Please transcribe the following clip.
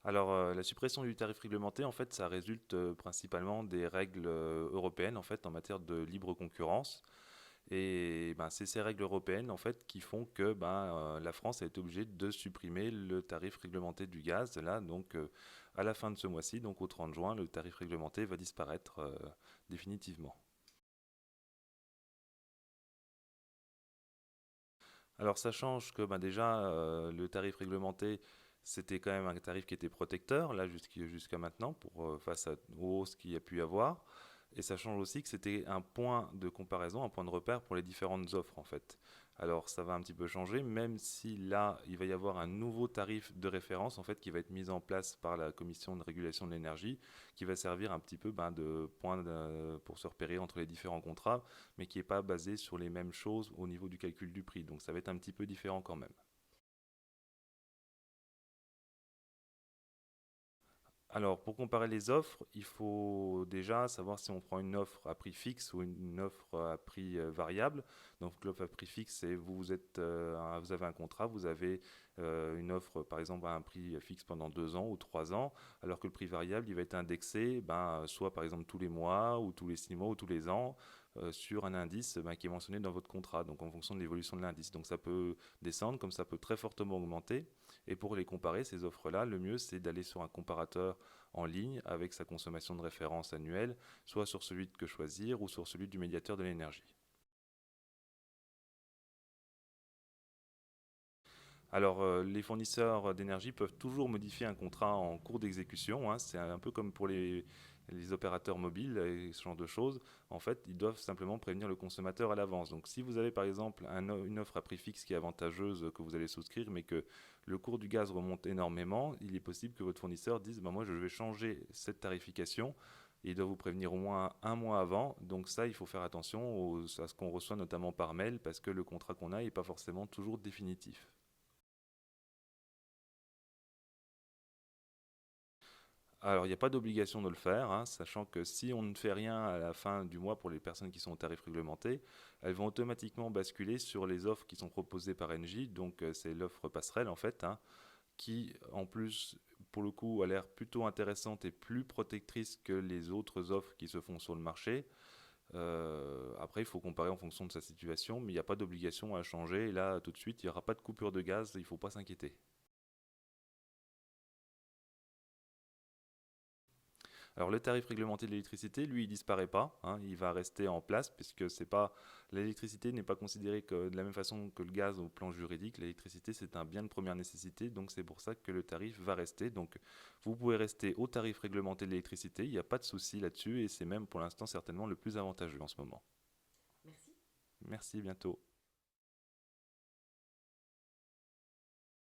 Alors, la suppression du tarif réglementé, en fait, ça résulte principalement des règles européennes, en fait, en matière de libre concurrence. Et ben, c'est ces règles européennes, en fait, qui font que la France a été obligée de supprimer le tarif réglementé du gaz. Là, donc, à la fin de ce mois-ci, donc au 30 juin, le tarif réglementé va disparaître définitivement. Alors ça change que déjà le tarif réglementé c'était quand même un tarif qui était protecteur là jusqu'à maintenant pour face aux hausses qu'il y a pu y avoir, et ça change aussi que c'était un point de comparaison, un point de repère pour les différentes offres en fait. Alors ça va un petit peu changer, même si là il va y avoir un nouveau tarif de référence en fait qui va être mis en place par la Commission de régulation de l'énergie, qui va servir un petit peu de point pour se repérer entre les différents contrats, mais qui n'est pas basé sur les mêmes choses au niveau du calcul du prix. Donc ça va être un petit peu différent quand même. Alors, pour comparer les offres, il faut déjà savoir si on prend une offre à prix fixe ou une offre à prix variable. Donc, l'offre à prix fixe, c'est vous avez un contrat, vous avez une offre, par exemple, à un prix fixe pendant 2 ans ou 3 ans, alors que le prix variable, il va être indexé, soit par exemple tous les mois ou tous les 6 mois ou tous les ans, sur un indice qui est mentionné dans votre contrat, donc en fonction de l'évolution de l'indice. Donc, ça peut descendre comme ça peut très fortement augmenter. Et pour les comparer, ces offres-là, le mieux, c'est d'aller sur un comparateur en ligne avec sa consommation de référence annuelle, soit sur celui de Que Choisir ou sur celui du médiateur de l'énergie. Alors, les fournisseurs d'énergie peuvent toujours modifier un contrat en cours d'exécution, hein. C'est un peu comme pour les opérateurs mobiles et ce genre de choses. En fait, ils doivent simplement prévenir le consommateur à l'avance. Donc, si vous avez par exemple une offre à prix fixe qui est avantageuse que vous allez souscrire, mais que le cours du gaz remonte énormément, il est possible que votre fournisseur dise moi, je vais changer cette tarification. Et il doit vous prévenir au moins un mois avant. Donc, ça, il faut faire attention à ce qu'on reçoit notamment par mail parce que le contrat qu'on a n'est pas forcément toujours définitif. Alors, il n'y a pas d'obligation de le faire, hein, sachant que si on ne fait rien à la fin du mois pour les personnes qui sont au tarif réglementé, elles vont automatiquement basculer sur les offres qui sont proposées par Engie. Donc, c'est l'offre passerelle en fait, hein, qui en plus, pour le coup, a l'air plutôt intéressante et plus protectrice que les autres offres qui se font sur le marché. Après, il faut comparer en fonction de sa situation, mais il n'y a pas d'obligation à changer. Et là, tout de suite, il n'y aura pas de coupure de gaz, il ne faut pas s'inquiéter. Alors le tarif réglementé de l'électricité, lui, il disparaît pas, hein, il va rester en place puisque c'est pas l'électricité n'est pas considérée que de la même façon que le gaz au plan juridique. L'électricité, c'est un bien de première nécessité, donc c'est pour ça que le tarif va rester. Donc vous pouvez rester au tarif réglementé de l'électricité, il n'y a pas de souci là-dessus et c'est même pour l'instant certainement le plus avantageux en ce moment. Merci, bientôt.